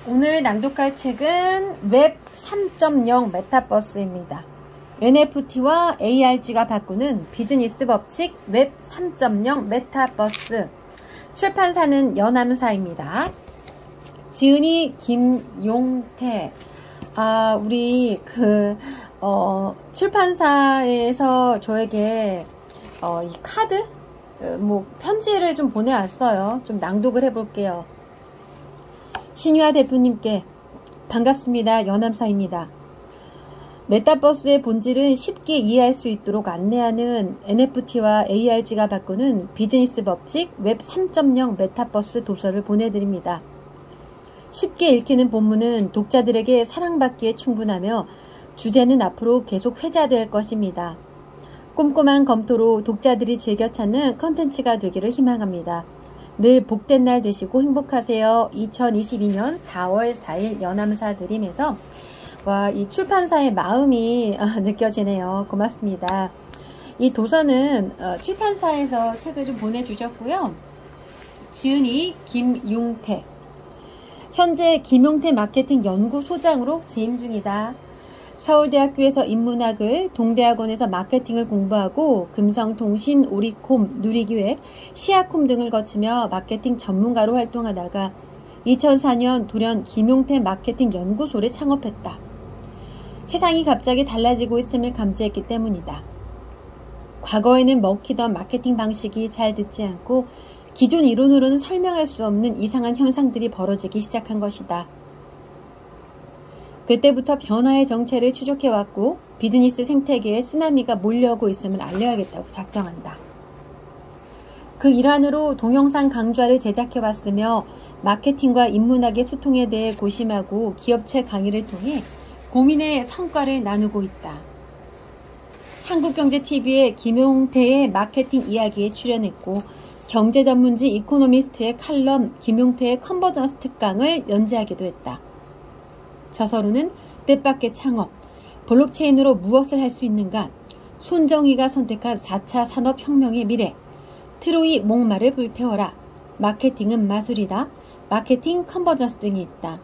오늘 낭독할 책은 웹 3.0 메타버스입니다. NFT와 ARG가 바꾸는 비즈니스 법칙 웹 3.0 메타버스. 출판사는 연암사입니다. 지은이 김용태. 우리 출판사에서 저에게 이 카드? 편지를 좀 보내왔어요. 좀 낭독을 해볼게요. 신유아 대표님께 반갑습니다. 연암사입니다. 메타버스의 본질은 쉽게 이해할 수 있도록 안내하는 NFT와 ARG가 바꾸는 비즈니스 법칙 웹 3.0 메타버스 도서를 보내드립니다. 쉽게 읽히는 본문은 독자들에게 사랑받기에 충분하며 주제는 앞으로 계속 회자될 것입니다. 꼼꼼한 검토로 독자들이 즐겨 찾는 컨텐츠가 되기를 희망합니다. 늘 복된 날 되시고 행복하세요. 2022년 4월 4일 연암사 드림에서 이 출판사의 마음이 느껴지네요. 고맙습니다. 이 도서는 출판사에서 책을 좀 보내주셨고요. 지은이 김용태. 현재 김용태 마케팅 연구소장으로 재임 중이다. 서울대학교에서 인문학을, 동대학원에서 마케팅을 공부하고 금성통신, 오리콤, 누리기획, 시아콤 등을 거치며 마케팅 전문가로 활동하다가 2004년 돌연 김용태 마케팅 연구소를 창업했다. 세상이 갑자기 달라지고 있음을 감지했기 때문이다. 과거에는 먹히던 마케팅 방식이 잘 듣지 않고 기존 이론으로는 설명할 수 없는 이상한 현상들이 벌어지기 시작한 것이다. 그때부터 변화의 정체를 추적해왔고 비즈니스 생태계에 쓰나미가 몰려오고 있음을 알려야겠다고 작정한다. 그 일환으로 동영상 강좌를 제작해왔으며 마케팅과 인문학의 소통에 대해 고심하고 기업체 강의를 통해 고민의 성과를 나누고 있다. 한국경제TV의 김용태의 마케팅 이야기에 출연했고 경제전문지 이코노미스트의 칼럼 김용태의 컨버전스 특강을 연재하기도 했다. 저서로는 뜻밖의 창업, 블록체인으로 무엇을 할 수 있는가, 손정희가 선택한 4차 산업혁명의 미래, 트로이 목마를 불태워라, 마케팅은 마술이다, 마케팅 컨버전스 등이 있다.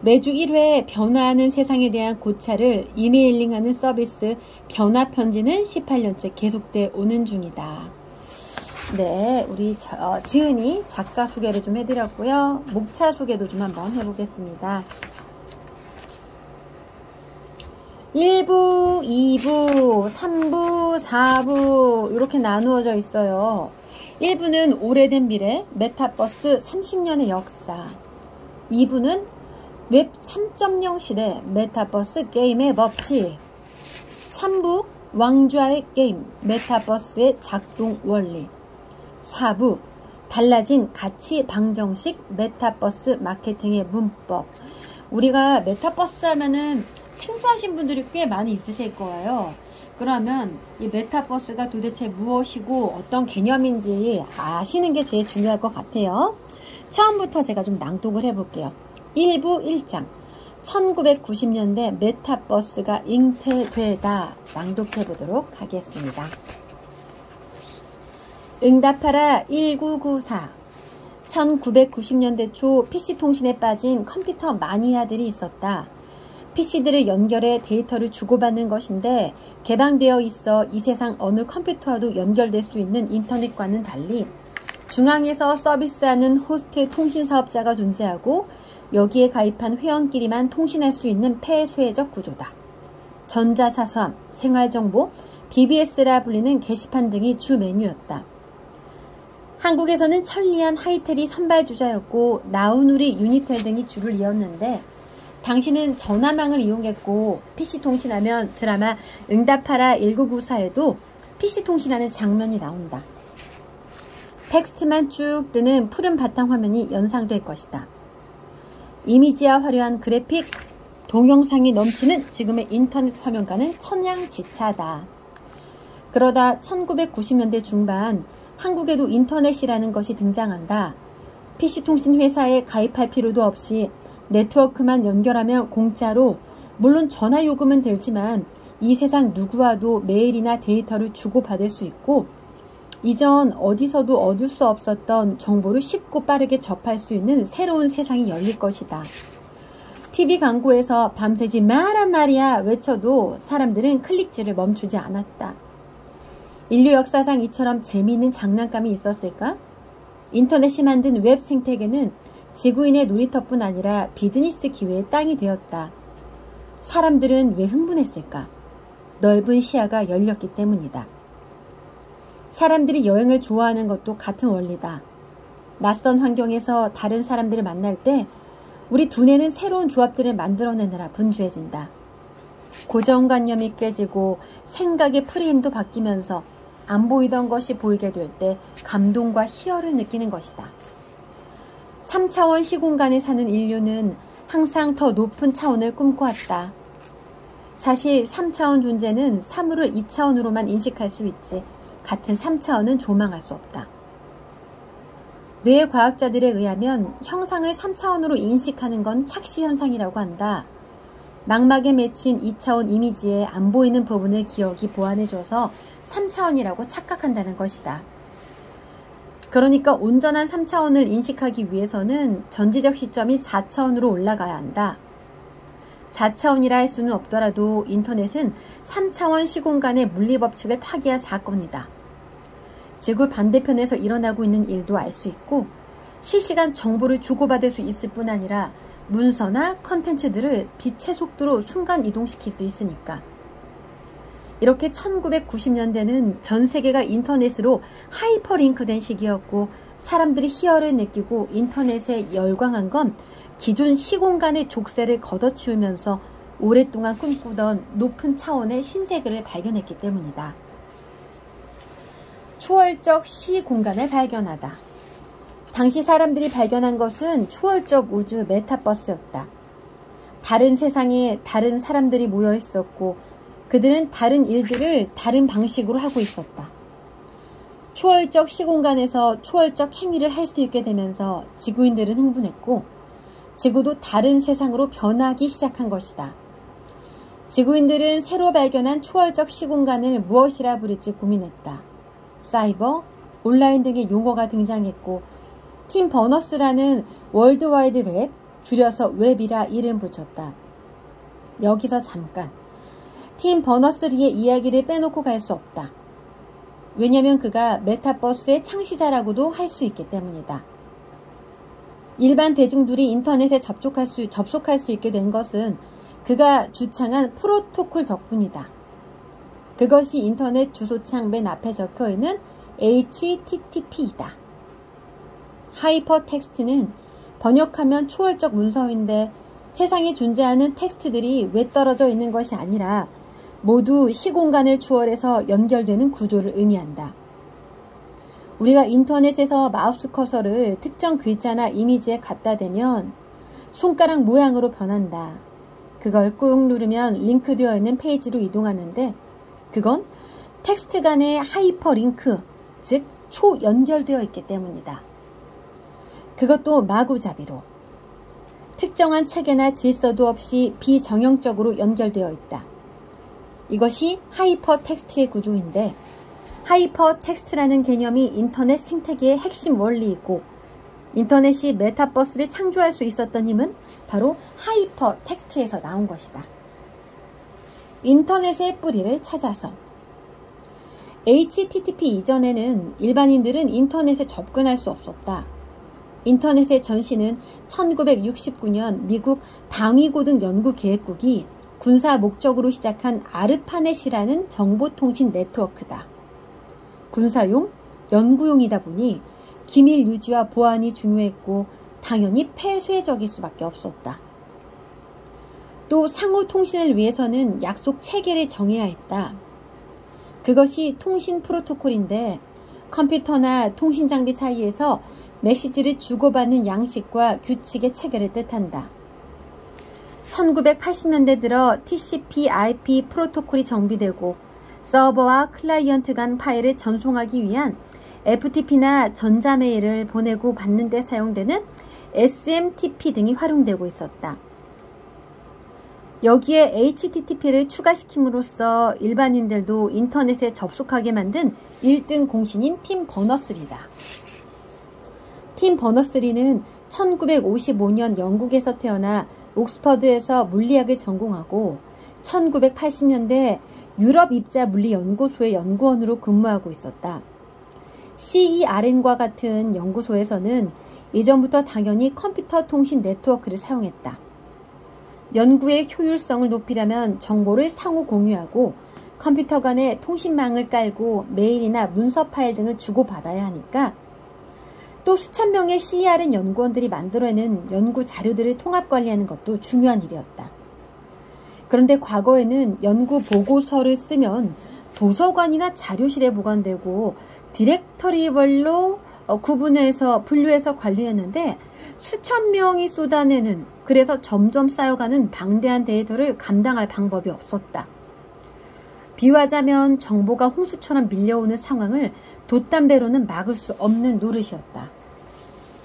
매주 1회 변화하는 세상에 대한 고찰을 이메일링하는 서비스 변화편지는 18년째 계속돼 오는 중이다. 네, 우리 지은이 작가 소개를 좀 해드렸고요. 목차 소개도 좀 한번 해보겠습니다. 1부, 2부, 3부, 4부 이렇게 나누어져 있어요. 1부는 오래된 미래, 메타버스 30년의 역사. 2부는 웹 3.0 시대, 메타버스 게임의 법칙. 3부, 왕좌의 게임, 메타버스의 작동 원리. 4부, 달라진 가치 방정식, 메타버스 마케팅의 문법. 우리가 메타버스 하면은 생소하신 분들이 꽤 많이 있으실 거예요. 그러면 이 메타버스가 도대체 무엇이고 어떤 개념인지 아시는 게 제일 중요할 것 같아요. 처음부터 제가 좀 낭독을 해볼게요. 1부 1장 1990년대 메타버스가 잉태되다 낭독해 보도록 하겠습니다. 응답하라 1994. 1990년대 초 PC통신에 빠진 컴퓨터 마니아들이 있었다. PC들을 연결해 데이터를 주고받는 것인데 개방되어 있어 이 세상 어느 컴퓨터와도 연결될 수 있는 인터넷과는 달리 중앙에서 서비스하는 호스트 통신사업자가 존재하고 여기에 가입한 회원끼리만 통신할 수 있는 폐쇄적 구조다. 전자사서함, 생활정보, BBS라 불리는 게시판 등이 주 메뉴였다. 한국에서는 천리안 하이텔이 선발주자였고 나우누리, 유니텔 등이 줄을 이었는데 당시는 전화망을 이용했고 PC통신하면 드라마 응답하라 1994에도 PC통신하는 장면이 나온다. 텍스트만 쭉 뜨는 푸른 바탕화면이 연상될 것이다. 이미지와 화려한 그래픽, 동영상이 넘치는 지금의 인터넷 화면과는 천양지차다. 그러다 1990년대 중반 한국에도 인터넷이라는 것이 등장한다. PC통신 회사에 가입할 필요도 없이 네트워크만 연결하면 공짜로, 물론 전화 요금은 들지만 이 세상 누구와도 메일이나 데이터를 주고받을 수 있고 이전 어디서도 얻을 수 없었던 정보를 쉽고 빠르게 접할 수 있는 새로운 세상이 열릴 것이다. TV 광고에서 밤새지 마란 말이야 외쳐도 사람들은 클릭질을 멈추지 않았다. 인류 역사상 이처럼 재미있는 장난감이 있었을까? 인터넷이 만든 웹 생태계는 지구인의 놀이터뿐 아니라 비즈니스 기회의 땅이 되었다. 사람들은 왜 흥분했을까? 넓은 시야가 열렸기 때문이다. 사람들이 여행을 좋아하는 것도 같은 원리다. 낯선 환경에서 다른 사람들을 만날 때 우리 두뇌는 새로운 조합들을 만들어내느라 분주해진다. 고정관념이 깨지고 생각의 프레임도 바뀌면서 안 보이던 것이 보이게 될 때 감동과 희열을 느끼는 것이다. 3차원 시공간에 사는 인류는 항상 더 높은 차원을 꿈꿔왔다. 사실 3차원 존재는 사물을 2차원으로만 인식할 수 있지 같은 3차원은 조망할 수 없다. 뇌과학자들에 의하면 형상을 3차원으로 인식하는 건 착시현상이라고 한다. 망막에 맺힌 2차원 이미지에 안 보이는 부분을 기억이 보완해줘서 3차원이라고 착각한다는 것이다. 그러니까 온전한 3차원을 인식하기 위해서는 전지적 시점이 4차원으로 올라가야 한다. 4차원이라 할 수는 없더라도 인터넷은 3차원 시공간의 물리법칙을 파괴한 사건이다. 지구 반대편에서 일어나고 있는 일도 알 수 있고 실시간 정보를 주고받을 수 있을 뿐 아니라 문서나 컨텐츠들을 빛의 속도로 순간 이동시킬 수 있으니까. 이렇게 1990년대는 전 세계가 인터넷으로 하이퍼링크된 시기였고 사람들이 희열을 느끼고 인터넷에 열광한 건 기존 시공간의 족쇄를 걷어치우면서 오랫동안 꿈꾸던 높은 차원의 신세계를 발견했기 때문이다. 초월적 시공간을 발견하다. 당시 사람들이 발견한 것은 초월적 우주 메타버스였다. 다른 세상에 다른 사람들이 모여 있었고 그들은 다른 일들을 다른 방식으로 하고 있었다. 초월적 시공간에서 초월적 행위를 할 수 있게 되면서 지구인들은 흥분했고 지구도 다른 세상으로 변하기 시작한 것이다. 지구인들은 새로 발견한 초월적 시공간을 무엇이라 부를지 고민했다. 사이버, 온라인 등의 용어가 등장했고 팀 버너스라는 월드와이드 웹, 줄여서 웹이라 이름 붙였다. 여기서 잠깐 팀 버너스리의 이야기를 빼놓고 갈 수 없다. 왜냐하면 그가 메타버스의 창시자라고도 할 수 있기 때문이다. 일반 대중들이 인터넷에 접속할 수 있게 된 것은 그가 주창한 프로토콜 덕분이다. 그것이 인터넷 주소창 맨 앞에 적혀있는 HTTP이다. 하이퍼텍스트는 번역하면 초월적 문서인데 세상에 존재하는 텍스트들이 외떨어져 있는 것이 아니라 모두 시공간을 초월해서 연결되는 구조를 의미한다. 우리가 인터넷에서 마우스 커서를 특정 글자나 이미지에 갖다 대면 손가락 모양으로 변한다. 그걸 꾹 누르면 링크되어 있는 페이지로 이동하는데 그건 텍스트 간의 하이퍼링크, 즉 초연결되어 있기 때문이다. 그것도 마구잡이로. 특정한 체계나 질서도 없이 비정형적으로 연결되어 있다. 이것이 하이퍼텍스트의 구조인데 하이퍼텍스트라는 개념이 인터넷 생태계의 핵심 원리이고 인터넷이 메타버스를 창조할 수 있었던 힘은 바로 하이퍼텍스트에서 나온 것이다. 인터넷의 뿌리를 찾아서 HTTP 이전에는 일반인들은 인터넷에 접근할 수 없었다. 인터넷의 전신은 1969년 미국 방위고등 연구계획국이 군사 목적으로 시작한 아르파넷이라는 정보통신 네트워크다. 군사용, 연구용이다 보니 기밀 유지와 보안이 중요했고 당연히 폐쇄적일 수밖에 없었다. 또 상호 통신을 위해서는 약속 체계를 정해야 했다. 그것이 통신 프로토콜인데 컴퓨터나 통신 장비 사이에서 메시지를 주고받는 양식과 규칙의 체계를 뜻한다. 1980년대 들어 TCP/IP 프로토콜이 정비되고 서버와 클라이언트 간 파일을 전송하기 위한 FTP나 전자메일을 보내고 받는 데 사용되는 SMTP 등이 활용되고 있었다. 여기에 HTTP를 추가시킴으로써 일반인들도 인터넷에 접속하게 만든 1등 공신인 팀 버너스리다. 팀 버너스리는 1955년 영국에서 태어나 옥스퍼드에서 물리학을 전공하고 1980년대 유럽입자물리연구소의 연구원으로 근무하고 있었다. CERN과 같은 연구소에서는 이전부터 당연히 컴퓨터 통신 네트워크를 사용했다. 연구의 효율성을 높이려면 정보를 상호 공유하고 컴퓨터 간에 통신망을 깔고 메일이나 문서 파일 등을 주고받아야 하니까 또 수천 명의 CERN 연구원들이 만들어내는 연구 자료들을 통합 관리하는 것도 중요한 일이었다. 그런데 과거에는 연구 보고서를 쓰면 도서관이나 자료실에 보관되고 디렉터리별로 구분해서 분류해서 관리했는데 수천 명이 쏟아내는, 그래서 점점 쌓여가는 방대한 데이터를 감당할 방법이 없었다. 비유하자면 정보가 홍수처럼 밀려오는 상황을 돛담배로는 막을 수 없는 노릇이었다.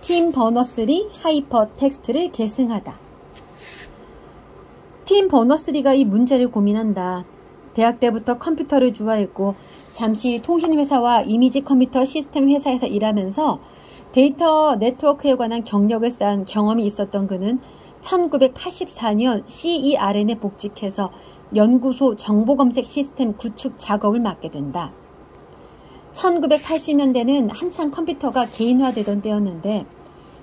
팀 버너스리 하이퍼텍스트를 계승하다. 팀 버너스리가 이 문제를 고민한다. 대학 때부터 컴퓨터를 좋아했고 잠시 통신회사와 이미지 컴퓨터 시스템 회사에서 일하면서 데이터 네트워크에 관한 경력을 쌓은 경험이 있었던 그는 1984년 CERN에 복직해서 연구소 정보검색 시스템 구축 작업을 맡게 된다. 1980년대는 한창 컴퓨터가 개인화되던 때였는데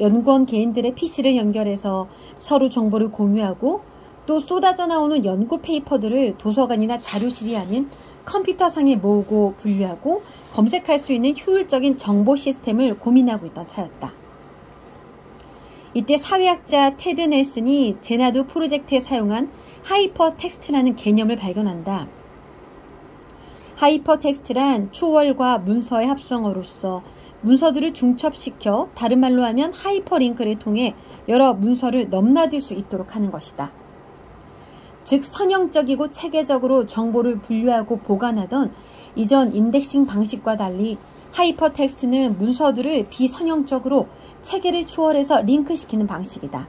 연구원 개인들의 PC를 연결해서 서로 정보를 공유하고 또 쏟아져 나오는 연구 페이퍼들을 도서관이나 자료실이 아닌 컴퓨터상에 모으고 분류하고 검색할 수 있는 효율적인 정보 시스템을 고민하고 있던 차였다. 이때 사회학자 테드 넬슨이 제나두 프로젝트에 사용한 하이퍼텍스트라는 개념을 발견한다. 하이퍼텍스트란 초월과 문서의 합성어로서 문서들을 중첩시켜 다른 말로 하면 하이퍼링크를 통해 여러 문서를 넘나들 수 있도록 하는 것이다. 즉 선형적이고 체계적으로 정보를 분류하고 보관하던 이전 인덱싱 방식과 달리 하이퍼텍스트는 문서들을 비선형적으로 체계를 초월해서 링크시키는 방식이다.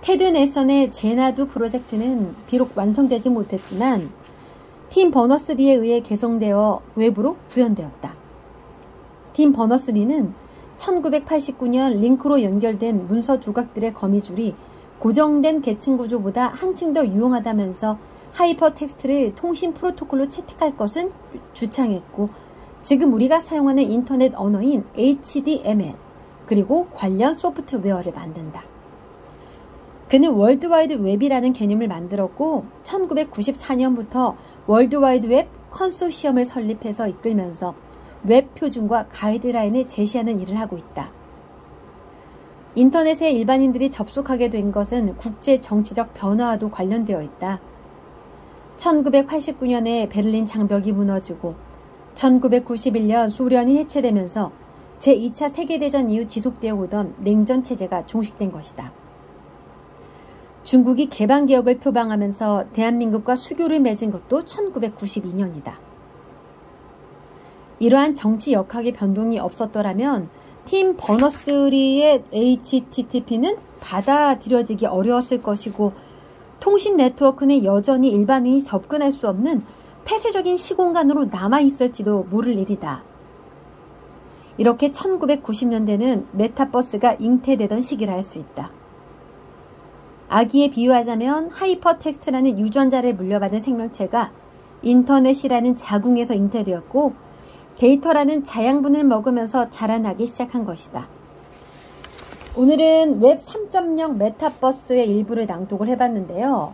테드 넬슨의 제나두 프로젝트는 비록 완성되지 못했지만 팀 버너스리에 의해 개성되어 외부로 구현되었다. 팀 버너스리는 1989년 링크로 연결된 문서 조각들의 거미줄이 고정된 계층 구조보다 한층 더 유용하다면서 하이퍼텍스트를 통신 프로토콜로 채택할 것은 주창했고 지금 우리가 사용하는 인터넷 언어인 HTML 그리고 관련 소프트웨어를 만든다. 그는 월드와이드 웹이라는 개념을 만들었고 1994년부터 월드와이드 웹 컨소시엄을 설립해서 이끌면서 웹 표준과 가이드라인을 제시하는 일을 하고 있다. 인터넷에 일반인들이 접속하게 된 것은 국제 정치적 변화와도 관련되어 있다. 1989년에 베를린 장벽이 무너지고 1991년 소련이 해체되면서 제2차 세계대전 이후 지속되어 오던 냉전 체제가 종식된 것이다. 중국이 개방개혁을 표방하면서 대한민국과 수교를 맺은 것도 1992년이다. 이러한 정치 역학의 변동이 없었더라면 팀 버너스리의 HTTP는 받아들여지기 어려웠을 것이고 통신 네트워크는 여전히 일반인이 접근할 수 없는 폐쇄적인 시공간으로 남아있을지도 모를 일이다. 이렇게 1990년대는 메타버스가 잉태되던 시기라 할 수 있다. 아기에 비유하자면 하이퍼텍스트라는 유전자를 물려받은 생명체가 인터넷이라는 자궁에서 잉태되었고 데이터라는 자양분을 먹으면서 자라나기 시작한 것이다. 오늘은 웹 3.0 메타버스의 일부를 낭독을 해봤는데요.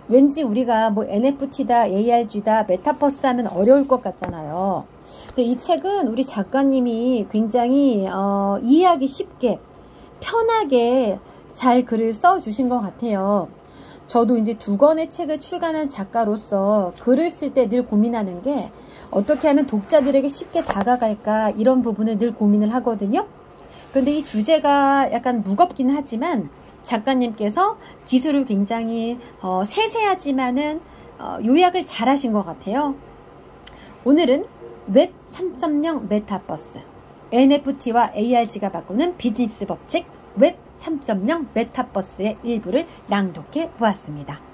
왠지 우리가 뭐 NFT다, ARG다, 메타버스 하면 어려울 것 같잖아요. 근데 이 책은 우리 작가님이 굉장히 이해하기 쉽게 편하게 잘 글을 써주신 것 같아요. 저도 이제 2권의 책을 출간한 작가로서 글을 쓸 때 늘 고민하는 게 어떻게 하면 독자들에게 쉽게 다가갈까 이런 부분을 늘 고민을 하거든요. 그런데 이 주제가 약간 무겁긴 하지만 작가님께서 기술을 굉장히 세세하지만은 요약을 잘 하신 것 같아요. 오늘은 웹 3.0 메타버스, NFT와 ARG가 바꾸는 비즈니스 법칙 웹 3.0 메타버스의 일부를 낭독해 보았습니다.